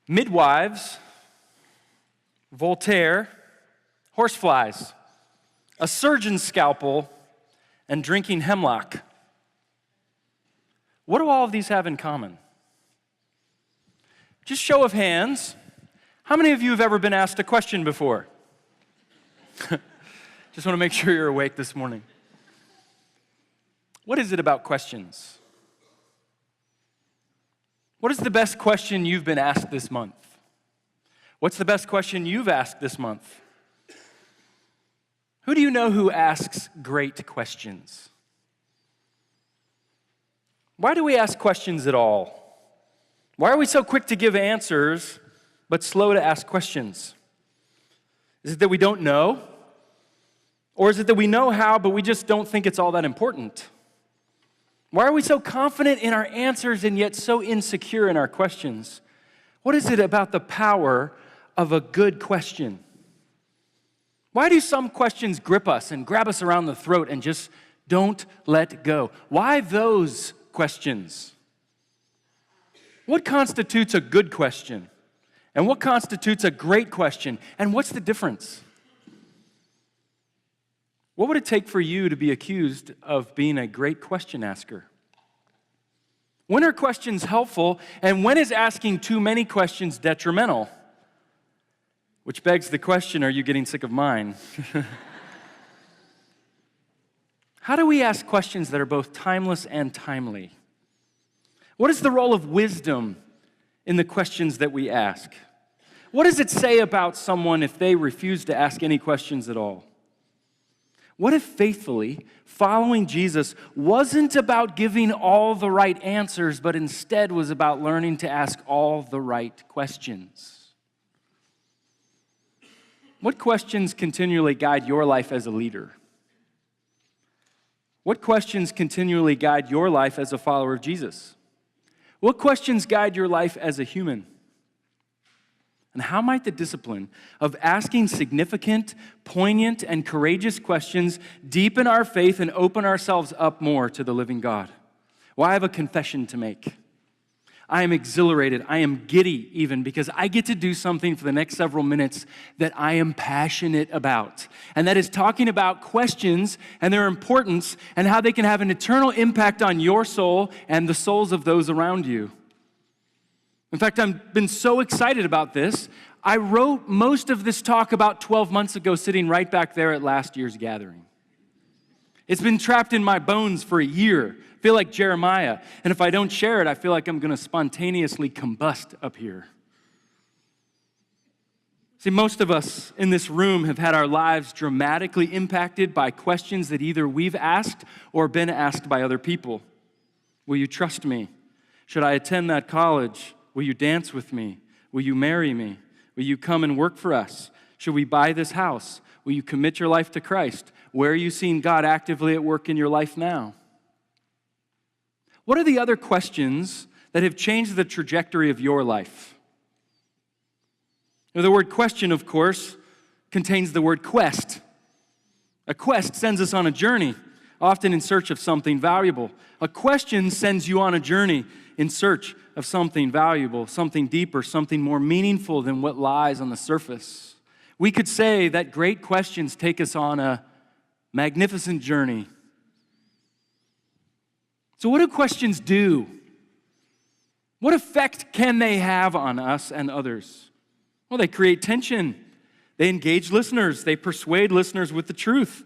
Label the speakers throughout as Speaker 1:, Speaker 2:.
Speaker 1: Midwives, Voltaire, horseflies, a surgeon's scalpel, and drinking hemlock. What do all of these have in common? Just show of hands, how many of you have ever been asked a question before? Just want to make sure you're awake this morning. What is it about questions? What is the best question you've been asked this month? What's the best question you've asked this month? Who do you know who asks great questions? Why do we ask questions at all? Why are we so quick to give answers, but slow to ask questions? Is it that we don't know? Or is it that we know how, but we just don't think it's all that important? Why are we so confident in our answers and yet so insecure in our questions? What is it about the power of a good question? Why do some questions grip us and grab us around the throat and just don't let go? Why those questions? What constitutes a good question? And what constitutes a great question? And what's the difference? What would it take for you to be accused of being a great question asker? When are questions helpful, and when is asking too many questions detrimental? Which begs the question, are you getting sick of mine? How do we ask questions that are both timeless and timely? What is the role of wisdom in the questions that we ask? What does it say about someone if they refuse to ask any questions at all? What if faithfully following Jesus wasn't about giving all the right answers, but instead was about learning to ask all the right questions? What questions continually guide your life as a leader? What questions continually guide your life as a follower of Jesus? What questions guide your life as a human? And how might the discipline of asking significant, poignant, and courageous questions deepen our faith and open ourselves up more to the living God? Well, I have a confession to make. I am exhilarated. I am giddy even because I get to do something for the next several minutes that I am passionate about. And that is talking about questions and their importance and how they can have an eternal impact on your soul and the souls of those around you. In fact, I've been so excited about this. I wrote most of this talk about 12 months ago, sitting right back there at last year's gathering. It's been trapped in my bones for a year. I feel like Jeremiah. And if I don't share it, I feel like I'm going to spontaneously combust up here. See, most of us in this room have had our lives dramatically impacted by questions that either we've asked or been asked by other people. Will you trust me? Should I attend that college? Will you dance with me? Will you marry me? Will you come and work for us? Should we buy this house? Will you commit your life to Christ? Where are you seeing God actively at work in your life now? What are the other questions that have changed the trajectory of your life? Now, the word question, of course, contains the word quest. A quest sends us on a journey, often in search of something valuable. A question sends you on a journey in search of something valuable, something deeper, something more meaningful than what lies on the surface. We could say that great questions take us on a magnificent journey. So what do questions do? What effect can they have on us and others? Well, they create tension. They engage listeners. They persuade listeners with the truth.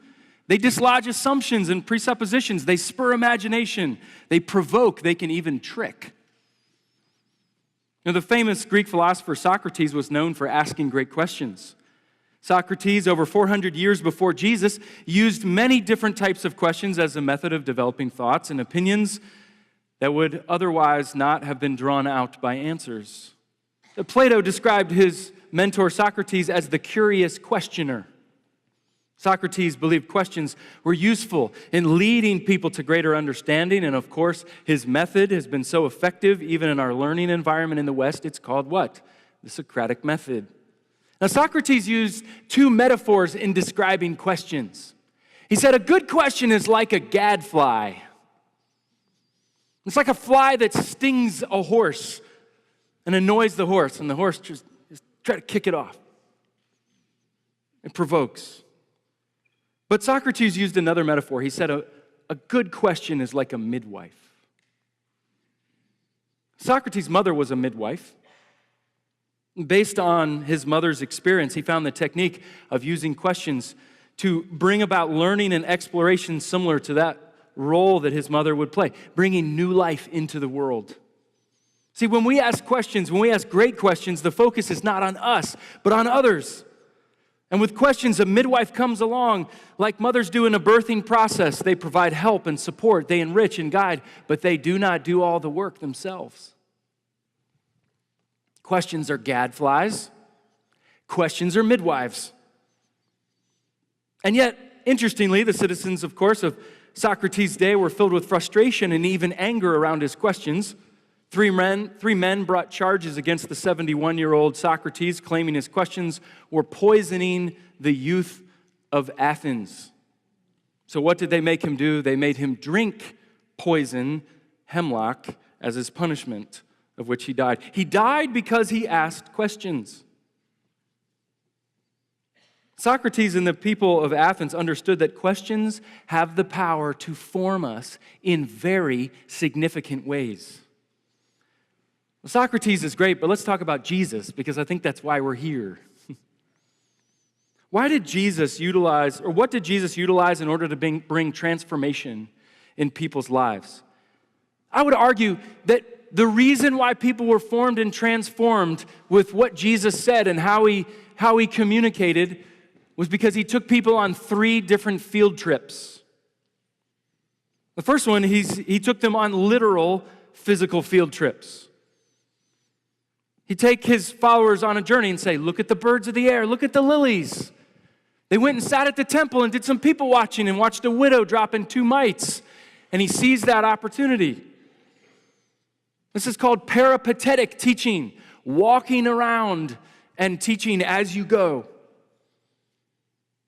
Speaker 1: They dislodge assumptions and presuppositions. They spur imagination. They provoke. They can even trick. Now, the famous Greek philosopher Socrates was known for asking great questions. Socrates, over 400 years before Jesus, used many different types of questions as a method of developing thoughts and opinions that would otherwise not have been drawn out by answers. Plato described his mentor Socrates as the curious questioner. Socrates believed questions were useful in leading people to greater understanding, and of course, his method has been so effective even in our learning environment in the West. It's called what? The Socratic method. Now, Socrates used two metaphors in describing questions. He said, a good question is like a gadfly. It's like a fly that stings a horse and annoys the horse, and the horse just try to kick it off. It provokes. But Socrates used another metaphor. He said, a good question is like a midwife. Socrates' mother was a midwife. Based on his mother's experience, he found the technique of using questions to bring about learning and exploration similar to that role that his mother would play, bringing new life into the world. See, when we ask questions, when we ask great questions, the focus is not on us, but on others. And with questions, a midwife comes along like mothers do in a birthing process. They provide help and support, they enrich and guide, but they do not do all the work themselves. Questions are gadflies. Questions are midwives. And yet, interestingly, the citizens, of course, of Socrates' day were filled with frustration and even anger around his questions. Three men brought charges against the 71-year-old Socrates, claiming his questions were poisoning the youth of Athens. So what did they make him do? They made him drink poison, hemlock, as his punishment, of which he died. He died because he asked questions. Socrates and the people of Athens understood that questions have the power to form us in very significant ways. Well, Socrates is great, but let's talk about Jesus, because I think that's why we're here. What did Jesus utilize in order to bring transformation in people's lives? I would argue that the reason why people were formed and transformed with what Jesus said and how he communicated was because he took people on 3 different field trips. The first one, he took them on literal physical field trips. He'd take his followers on a journey and say, look at the birds of the air, look at the lilies. They went and sat at the temple and did some people watching and watched a widow drop in 2 mites. And he seized that opportunity. This is called peripatetic teaching, walking around and teaching as you go.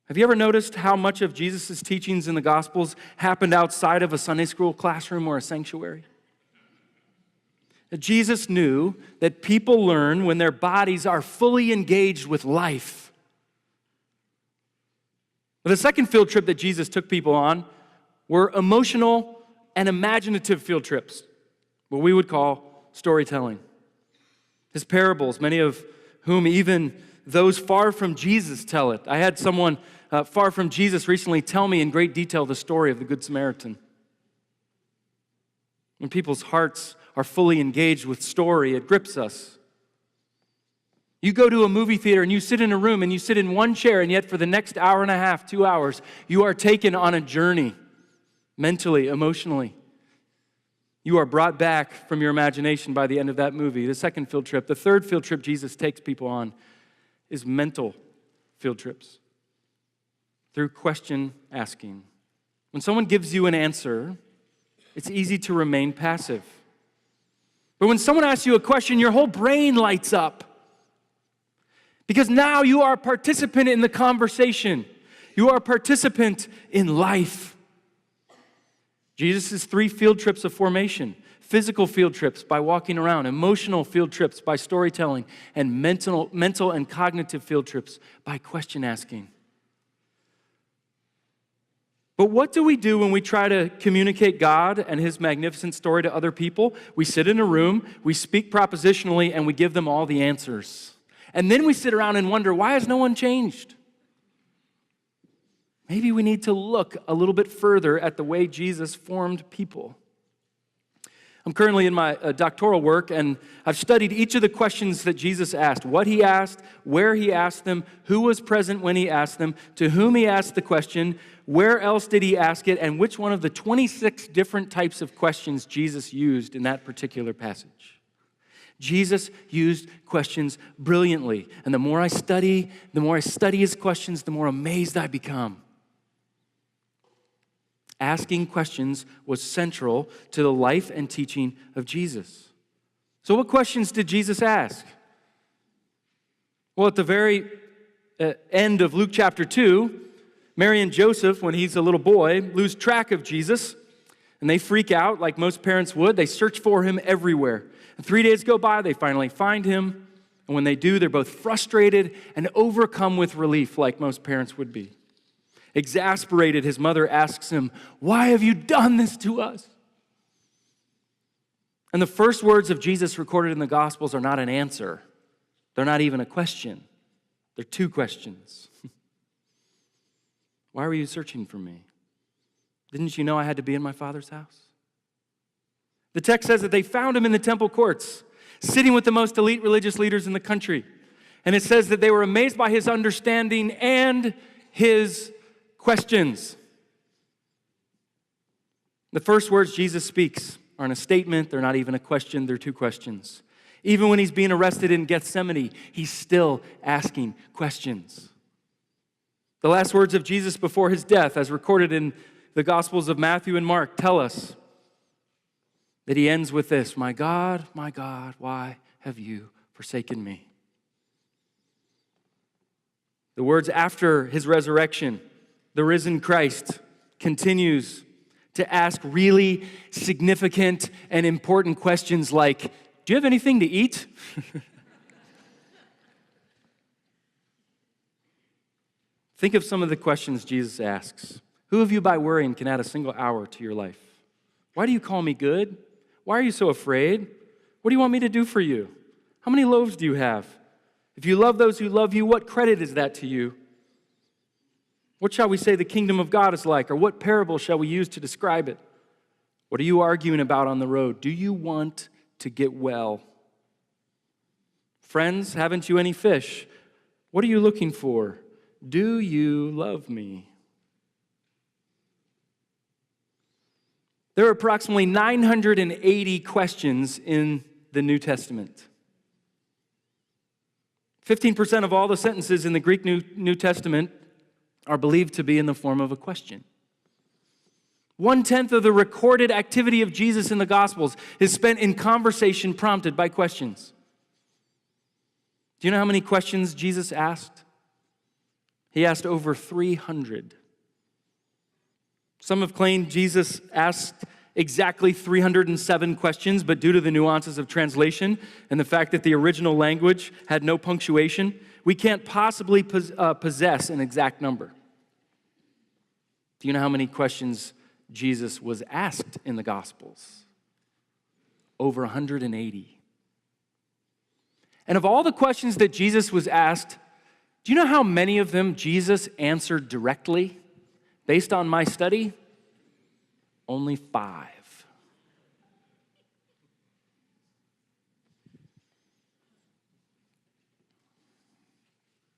Speaker 1: Have you ever noticed how much of Jesus' teachings in the Gospels happened outside of a Sunday school classroom or a sanctuary? Jesus knew that people learn when their bodies are fully engaged with life. But the second field trip that Jesus took people on were emotional and imaginative field trips, what we would call storytelling. His parables, many of whom even those far from Jesus tell it. I had someone far from Jesus recently tell me in great detail the story of the Good Samaritan. When people's hearts are fully engaged with story, it grips us. You go to a movie theater and you sit in a room and you sit in one chair, and yet for the next hour and a half, 2 hours, you are taken on a journey, mentally, emotionally. You are brought back from your imagination by the end of that movie. The second field trip. The third field trip Jesus takes people on is mental field trips through question asking. When someone gives you an answer, it's easy to remain passive. But when someone asks you a question, your whole brain lights up. Because now you are a participant in the conversation. You are a participant in life. Jesus' 3 field trips of formation: physical field trips by walking around, emotional field trips by storytelling, and mental and cognitive field trips by question asking. But what do we do when we try to communicate God and His magnificent story to other people? We sit in a room, we speak propositionally, and we give them all the answers. And then we sit around and wonder, why has no one changed? Maybe we need to look a little bit further at the way Jesus formed people. I'm currently in my doctoral work, and I've studied each of the questions that Jesus asked: what He asked, where He asked them, who was present when He asked them, to whom He asked the question, where else did He ask it, and which one of the 26 different types of questions Jesus used in that particular passage. Jesus used questions brilliantly, and the more I study His questions, the more amazed I become. Asking questions was central to the life and teaching of Jesus. So what questions did Jesus ask? Well, at the very end of Luke chapter 2, Mary and Joseph, when he's a little boy, lose track of Jesus, and they freak out like most parents would. They search for him everywhere. And 3 days go by, they finally find him, and when they do, they're both frustrated and overcome with relief like most parents would be. Exasperated, his mother asks him, "Why have you done this to us?" And the first words of Jesus recorded in the Gospels are not an answer. They're not even a question. They're two questions. Why were you searching for me? Didn't you know I had to be in my Father's house? The text says that they found him in the temple courts, sitting with the most elite religious leaders in the country. And it says that they were amazed by his understanding and his questions. The first words Jesus speaks aren't a statement, they're not even a question, they're two questions. Even when he's being arrested in Gethsemane, he's still asking questions. The last words of Jesus before his death, as recorded in the Gospels of Matthew and Mark, tell us that he ends with this, my God, why have you forsaken me?" The words after his resurrection, the risen Christ continues to ask really significant and important questions like, do you have anything to eat? Think of some of the questions Jesus asks. Who of you by worrying can add a single hour to your life? Why do you call me good? Why are you so afraid? What do you want me to do for you? How many loaves do you have? If you love those who love you, what credit is that to you? What shall we say the kingdom of God is like? Or what parable shall we use to describe it? What are you arguing about on the road? Do you want to get well? Friends, haven't you any fish? What are you looking for? Do you love me? There are approximately 980 questions in the New Testament. 15% of all the sentences in the Greek New Testament are believed to be in the form of a question. 1/10 of the recorded activity of Jesus in the Gospels is spent in conversation prompted by questions. Do you know how many questions Jesus asked? He asked over 300. Some have claimed Jesus asked exactly 307 questions, but due to the nuances of translation and the fact that the original language had no punctuation, we can't possibly possess an exact number. Do you know how many questions Jesus was asked in the Gospels? Over 180. And of all the questions that Jesus was asked, do you know how many of them Jesus answered directly? Based on my study, only 5.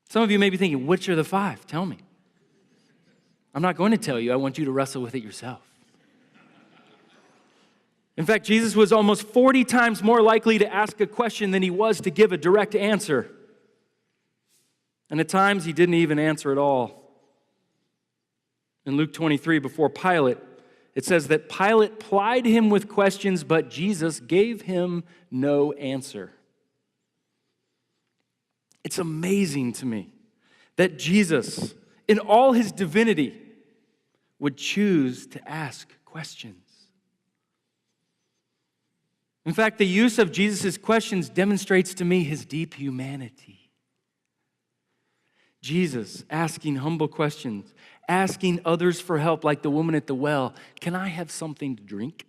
Speaker 1: Some of you may be thinking, which are the 5? Tell me. I'm not going to tell you. I want you to wrestle with it yourself. In fact, Jesus was almost 40 times more likely to ask a question than he was to give a direct answer. And at times, he didn't even answer at all. In Luke 23, before Pilate, it says that Pilate plied him with questions, but Jesus gave him no answer. It's amazing to me that Jesus, in all his divinity, would choose to ask questions. In fact, the use of Jesus' questions demonstrates to me his deep humanity. Jesus asking humble questions, asking others for help, like the woman at the well, can I have something to drink?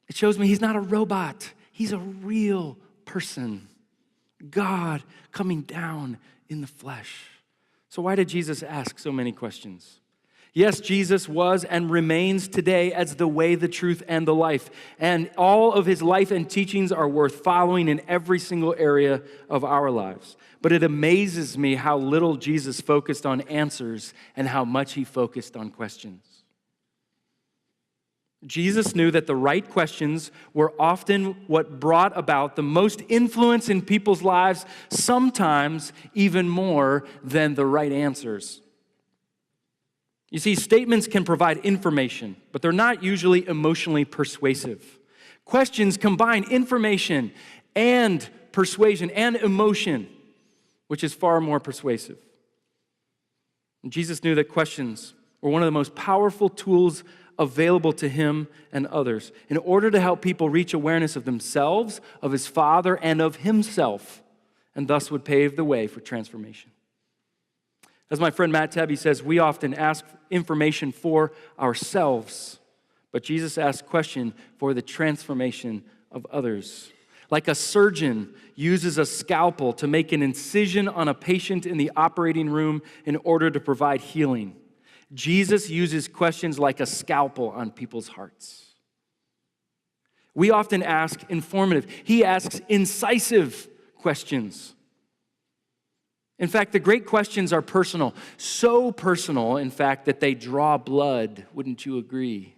Speaker 1: It shows me he's not a robot. He's a real person. God coming down in the flesh. So why did Jesus ask so many questions? Yes, Jesus was and remains today as the way, the truth, and the life. And all of his life and teachings are worth following in every single area of our lives. But it amazes me how little Jesus focused on answers and how much he focused on questions. Jesus knew that the right questions were often what brought about the most influence in people's lives, sometimes even more than the right answers. You see, statements can provide information, but they're not usually emotionally persuasive. Questions combine information and persuasion and emotion, which is far more persuasive. And Jesus knew that questions were one of the most powerful tools available to him and others in order to help people reach awareness of themselves, of his Father, and of himself, and thus would pave the way for transformation. As my friend Matt Tabby says, we often ask information for ourselves, but Jesus asked question for the transformation of others. Like a surgeon uses a scalpel to make an incision on a patient in the operating room in order to provide healing, Jesus uses questions like a scalpel on people's hearts. We often ask informative. He asks incisive questions. In fact, the great questions are personal. So personal, in fact, that they draw blood. Wouldn't you agree?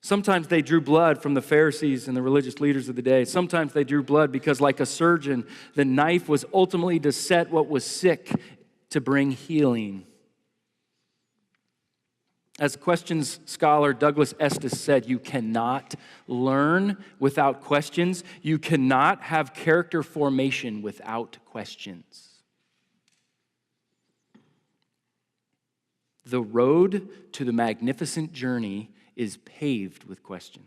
Speaker 1: Sometimes they drew blood from the Pharisees and the religious leaders of the day. Sometimes they drew blood because, like a surgeon, the knife was ultimately to set what was sick to bring healing. As questions scholar Douglas Estes said, you cannot learn without questions. You cannot have character formation without questions. The road to the magnificent journey is paved with questions.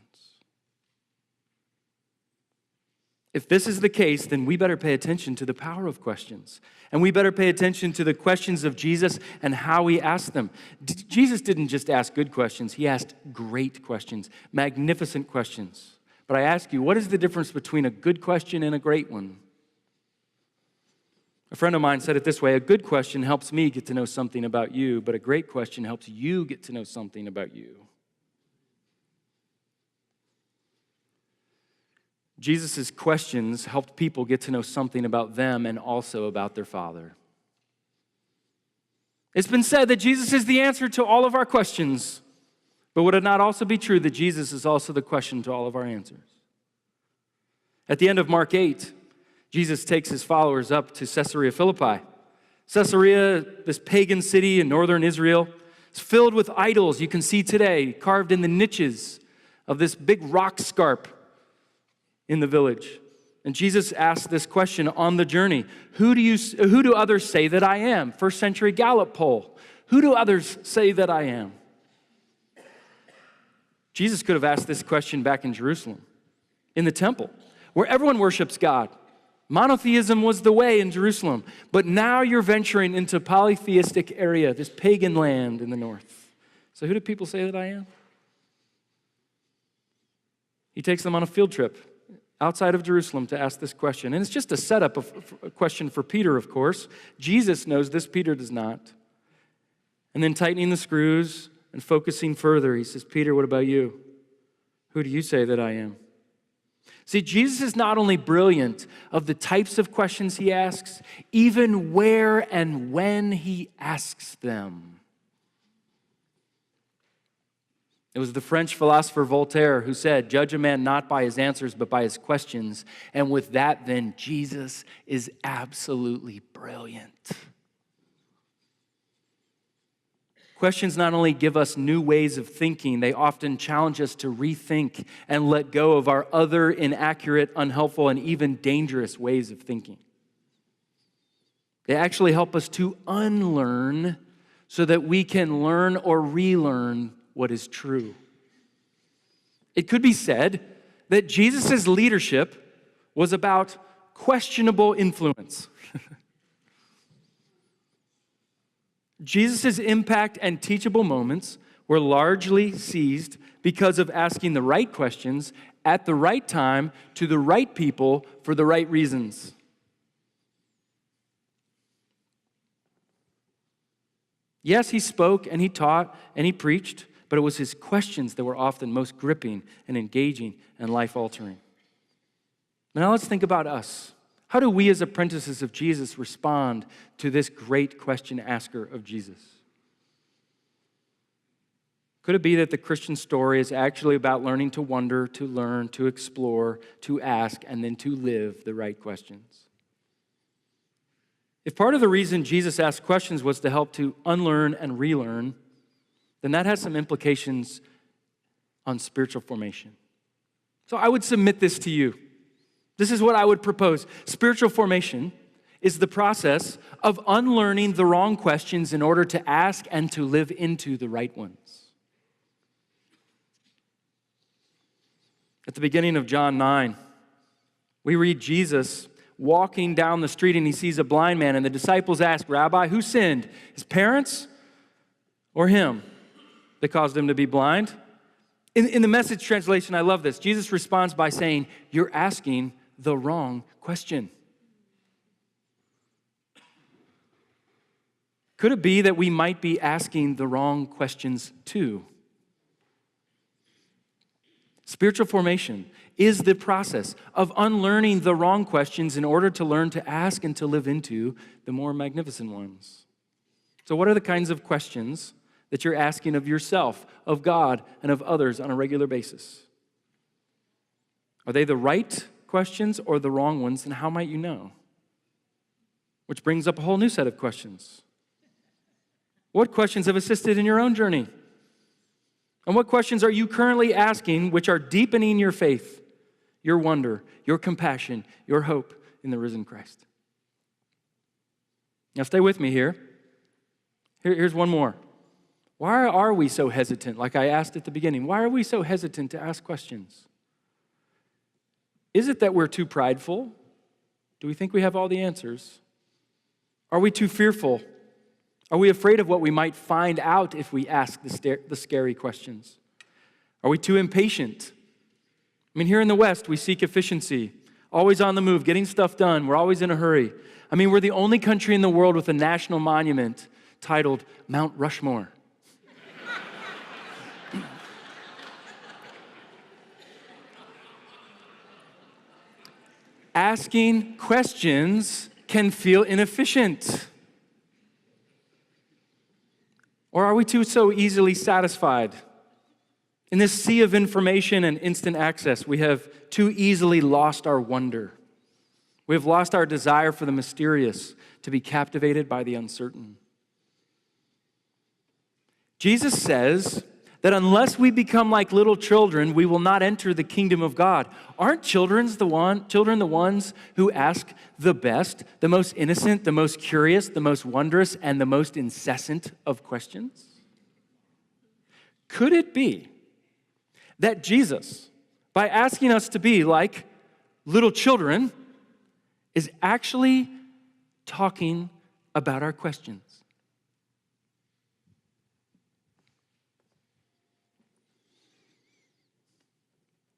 Speaker 1: If this is the case, then we better pay attention to the power of questions. And we better pay attention to the questions of Jesus and how he asked them. Jesus didn't just ask good questions. He asked great questions, magnificent questions. But I ask you, what is the difference between a good question and a great one? A friend of mine said it this way: a good question helps me get to know something about you, but a great question helps you get to know something about you. Jesus' questions helped people get to know something about them and also about their Father. It's been said that Jesus is the answer to all of our questions, but would it not also be true that Jesus is also the question to all of our answers? At the end of Mark 8, Jesus takes his followers up to Caesarea Philippi. Caesarea, this pagan city in northern Israel, is filled with idols you can see today, carved in the niches of this big rock scarp in the village. And Jesus asked this question on the journey: Who do others say that I am? First century Gallup poll. Who do others say that I am? Jesus could have asked this question back in Jerusalem, in the temple, where everyone worships God. Monotheism was the way in Jerusalem. But now you're venturing into polytheistic area, this pagan land in the north. So who do people say that I am? He takes them on a field trip outside of Jerusalem to ask this question. And it's just a setup of a question for Peter, of course. Jesus knows this, Peter does not. And then tightening the screws and focusing further, he says, Peter, what about you? Who do you say that I am? See, Jesus is not only brilliant of the types of questions he asks, even where and when he asks them. It was the French philosopher Voltaire who said, judge a man not by his answers, but by his questions. And with that, then, Jesus is absolutely brilliant. Questions not only give us new ways of thinking, they often challenge us to rethink and let go of our other inaccurate, unhelpful, and even dangerous ways of thinking. They actually help us to unlearn so that we can learn or relearn what is true. It could be said that Jesus' leadership was about questionable influence. Jesus' impact and teachable moments were largely seized because of asking the right questions at the right time to the right people for the right reasons. Yes, he spoke and he taught and he preached, but it was his questions that were often most gripping and engaging and life-altering. Now let's think about us. How do we as apprentices of Jesus respond to this great question asker of Jesus? Could it be that the Christian story is actually about learning to wonder, to learn, to explore, to ask, and then to live the right questions? If part of the reason Jesus asked questions was to help to unlearn and relearn, then that has some implications on spiritual formation. So I would submit this to you. This is what I would propose. Spiritual formation is the process of unlearning the wrong questions in order to ask and to live into the right ones. At the beginning of John 9, we read Jesus walking down the street and he sees a blind man, and the disciples ask, "Rabbi, who sinned, his parents or him that caused him to be blind?" In the Message translation, I love this. Jesus responds by saying, "You're asking the wrong question." Could it be that we might be asking the wrong questions too? Spiritual formation is the process of unlearning the wrong questions in order to learn to ask and to live into the more magnificent ones. So what are the kinds of questions that you're asking of yourself, of God, and of others on a regular basis? Are they the right questions or the wrong ones, and how might you know? Which brings up a whole new set of questions. What questions have assisted in your own journey? And what questions are you currently asking which are deepening your faith, your wonder, your compassion, your hope in the risen Christ? Now stay with me here. Here's one more. Why are we so hesitant? Like I asked at the beginning, why are we so hesitant to ask questions? Is it that we're too prideful? Do we think we have all the answers? Are we too fearful? Are we afraid of what we might find out if we ask the scary questions? Are we too impatient? I mean, here in the West, we seek efficiency, always on the move, getting stuff done. We're always in a hurry. I mean, we're the only country in the world with a national monument titled Mount Rushmore. Asking questions can feel inefficient. Or are we too so easily satisfied? In this sea of information and instant access, we have too easily lost our wonder. We have lost our desire for the mysterious, to be captivated by the uncertain. Jesus says that unless we become like little children, we will not enter the kingdom of God. Aren't children the ones who ask the best, the most innocent, the most curious, the most wondrous, and the most incessant of questions? Could it be that Jesus, by asking us to be like little children, is actually talking about our questions?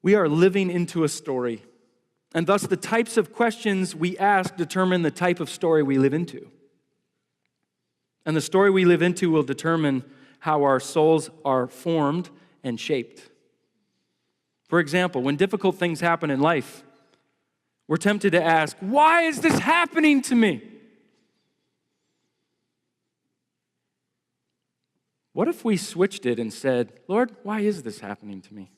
Speaker 1: We are living into a story, and thus the types of questions we ask determine the type of story we live into. And the story we live into will determine how our souls are formed and shaped. For example, when difficult things happen in life, we're tempted to ask, why is this happening to me? What if we switched it and said, Lord, why is this happening to me?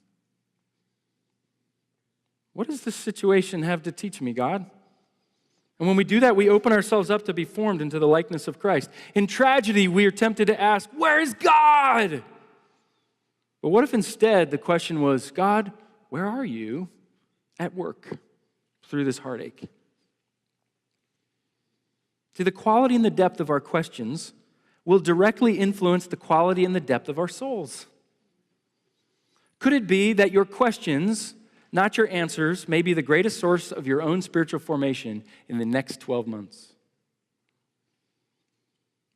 Speaker 1: What does this situation have to teach me, God? And when we do that, we open ourselves up to be formed into the likeness of Christ. In tragedy, we are tempted to ask, where is God? But what if instead the question was, God, where are you at work through this heartache? See, the quality and the depth of our questions will directly influence the quality and the depth of our souls. Could it be that your questions, not your answers, may be the greatest source of your own spiritual formation in the next 12 months?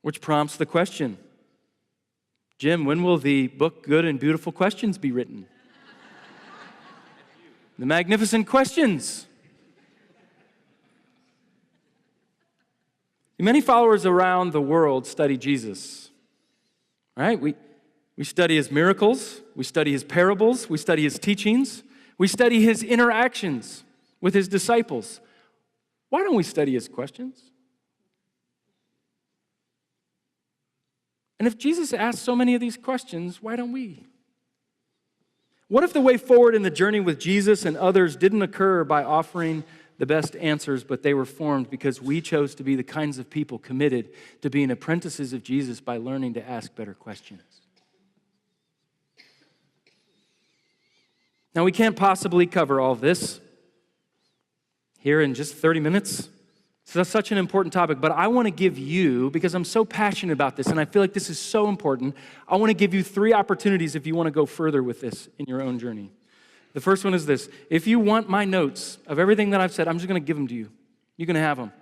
Speaker 1: Which prompts the question, Jim, when will the book Good and Beautiful Questions be written? The Magnificent Questions. Many followers around the world study Jesus, right? We study his miracles, we study his parables, we study his teachings, we study his interactions with his disciples. Why don't we study his questions? And if Jesus asked so many of these questions, why don't we? What if the way forward in the journey with Jesus and others didn't occur by offering the best answers, but they were formed because we chose to be the kinds of people committed to being apprentices of Jesus by learning to ask better questions? Now, we can't possibly cover all of this here in just 30 minutes, So that's such an important topic, but I want to give you, because I'm so passionate about this and I feel like this is so important, I want to give you 3 opportunities if you want to go further with this in your own journey. The first one is this. If you want my notes of everything that I've said, I'm just going to give them to you. You're going to have them.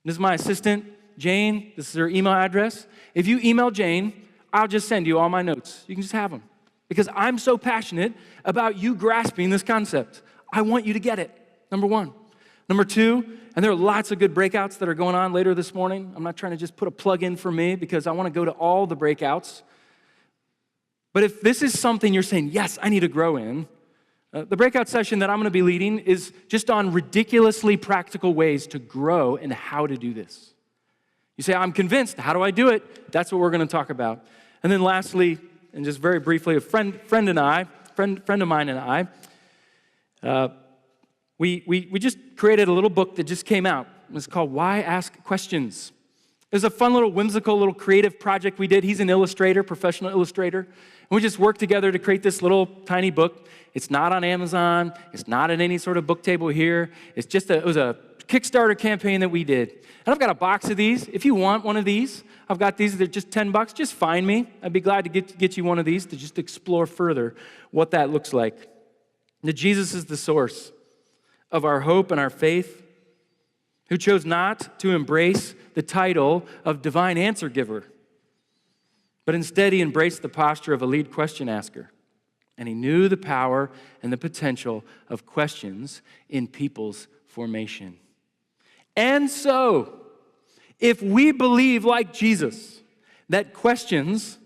Speaker 1: This is my assistant, Jane. This is her email address. If you email Jane, I'll just send you all my notes. You can just have them. Because I'm so passionate about you grasping this concept. I want you to get it, number 1. Number 2, and there are lots of good breakouts that are going on later this morning. I'm not trying to just put a plug in for me because I want to go to all the breakouts. But if this is something you're saying, yes, I need to grow in, the breakout session that I'm going to be leading is just on ridiculously practical ways to grow and how to do this. You say, I'm convinced. How do I do it? That's what we're going to talk about. And then lastly, and just very briefly, a friend of mine and I, we just created a little book that just came out. It's called Why Ask Questions. It was a fun little whimsical little creative project we did. He's an illustrator, professional illustrator. And we just worked together to create this little tiny book. It's not on Amazon. It's not at any sort of book table here. It was a Kickstarter campaign that we did. And I've got a box of these. If you want one of these, I've got these. They're just $10. Just find me. I'd be glad to get you one of these to just explore further what that looks like. That Jesus is the source of our hope and our faith, who chose not to embrace the title of divine answer giver, but instead he embraced the posture of a lead question asker. And he knew the power and the potential of questions in people's formation. And so, if we believe like Jesus that questions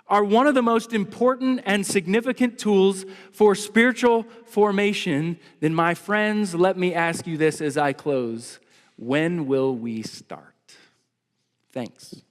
Speaker 1: are one of the most important and significant tools for spiritual formation, then my friends, let me ask you this as I close. When will we start? Thanks.